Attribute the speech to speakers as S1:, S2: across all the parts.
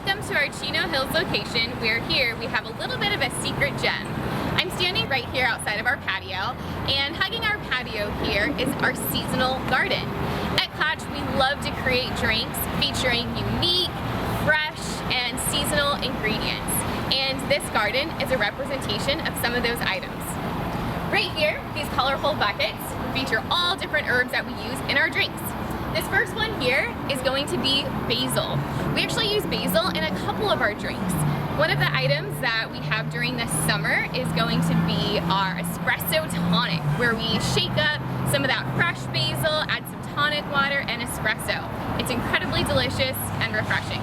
S1: Welcome to our Chino Hills location, where here we have a little bit of a secret gem. I'm standing right here outside of our patio, and hugging our patio here is our seasonal garden. At Klatch, we love to create drinks featuring unique, fresh, and seasonal ingredients. And this garden is a representation of some of those items. Right here, these colorful buckets feature all different herbs that we use in our drinks. This first one here is going to be basil. We actually use basil in a couple of our drinks. One of the items that we have during the summer is going to be our espresso tonic, where we shake up some of that fresh basil, add some tonic water, and espresso. It's incredibly delicious and refreshing.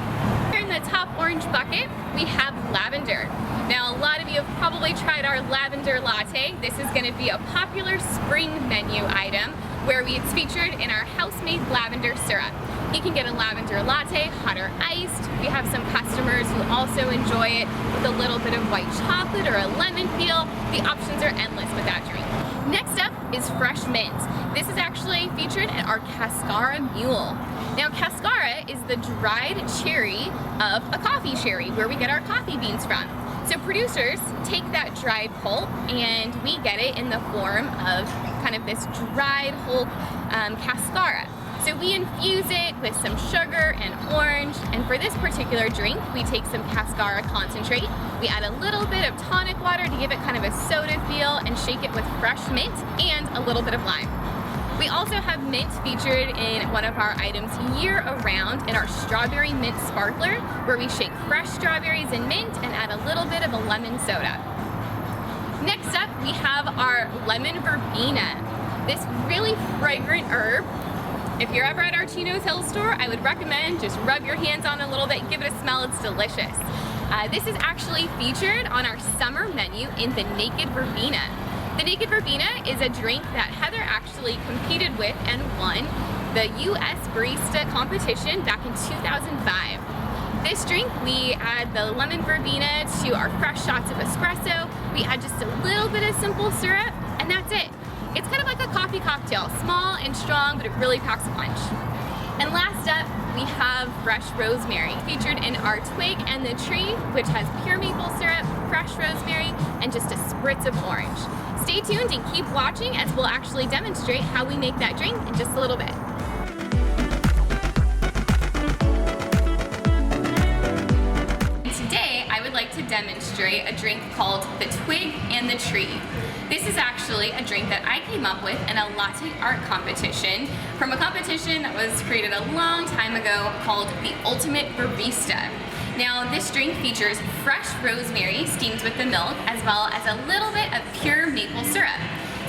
S1: Here in the top orange bucket, we have lavender. Now, a lot of you have probably tried our Lavender Latte. This is going to be a popular spring menu item where it's featured in our house-made lavender syrup. You can get a lavender latte, hot or iced. We have some customers who also enjoy it with a little bit of white chocolate or a lemon peel. The options are endless with that drink. Next up is fresh mint. This is actually featured in our Cascara Mule. Now, Cascara is the dried cherry of a coffee cherry, where we get our coffee beans from. So producers take that dried pulp and we get it in the form of kind of this dried whole cascara. So we infuse it with some sugar and orange, and for this particular drink, we take some cascara concentrate. We add a little bit of tonic water to give it kind of a soda feel and shake it with fresh mint and a little bit of lime. We also have mint featured in one of our items year-round in our strawberry mint sparkler, where we shake fresh strawberries and mint and add a little bit of a lemon soda. Next up, we have our lemon verbena. This really fragrant herb. If you're ever at our Chino Hills store, I would recommend just rub your hands on it a little bit, give it a smell, it's delicious. This is actually featured on our summer menu in the Naked Verbena. The Naked Verbena is a drink that Heather actually competed with and won the US Barista competition back in 2005. This drink, we add the lemon verbena to our fresh shots of espresso. We add just a little bit of simple syrup, and that's it. It's kind of like a coffee cocktail, small and strong, but it really packs a punch. And last up, we have fresh rosemary, featured in our Twig and Tree, which has pure maple syrup, fresh rosemary, and just a spritz of orange. Stay tuned and keep watching as we'll actually demonstrate how we make that drink in just a little bit. Today, I would like to demonstrate a drink called the Twig and Tree. This is actually a drink that I came up with in a latte art competition from a competition that was created a long time ago called the Ultimate Barista. Now, this drink features fresh rosemary steamed with the milk, as well as a little bit of pure maple syrup.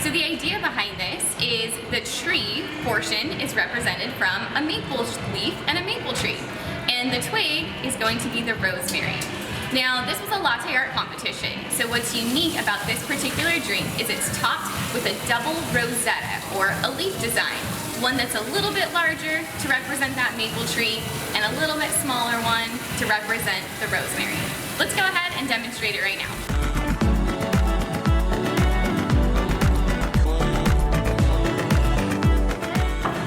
S1: So the idea behind this is the tree portion is represented from a maple leaf and a maple tree, and the twig is going to be the rosemary. Now, this was a latte art competition, so what's unique about this particular drink is it's topped with a double rosetta, or a leaf design. One that's a little bit larger to represent that maple tree, and a little bit smaller one to represent the rosemary. Let's go ahead and demonstrate it right now.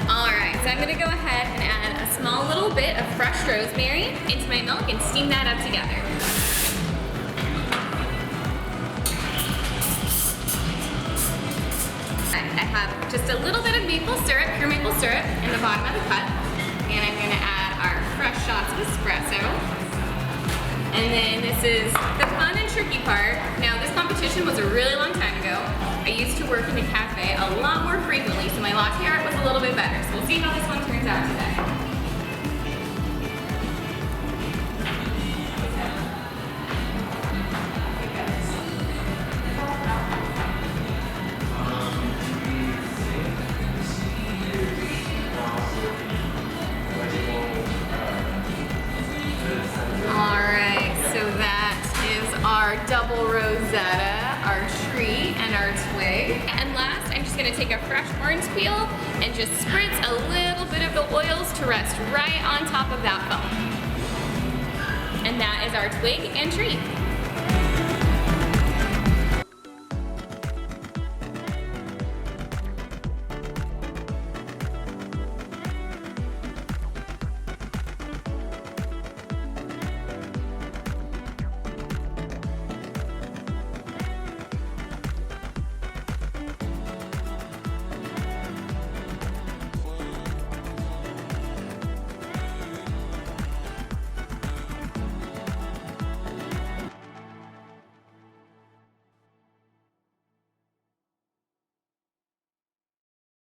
S1: Alright, so I'm going to go ahead and add a small little bit of fresh rosemary into my milk and steam that up together. I have just a little bit of maple syrup, pure maple syrup, in the bottom of the cup. And I'm going to add our fresh shots of espresso. And then this is the fun and tricky part. Now, this competition was a really long time ago. I used to work in a cafe a lot more frequently, so my latte art was a little bit better. So we'll see how this one turns out today. Our double rosetta, our tree, and our twig. And last, I'm just going to take a fresh orange peel and just spritz a little bit of the oils to rest right on top of that foam. And that is our twig and tree.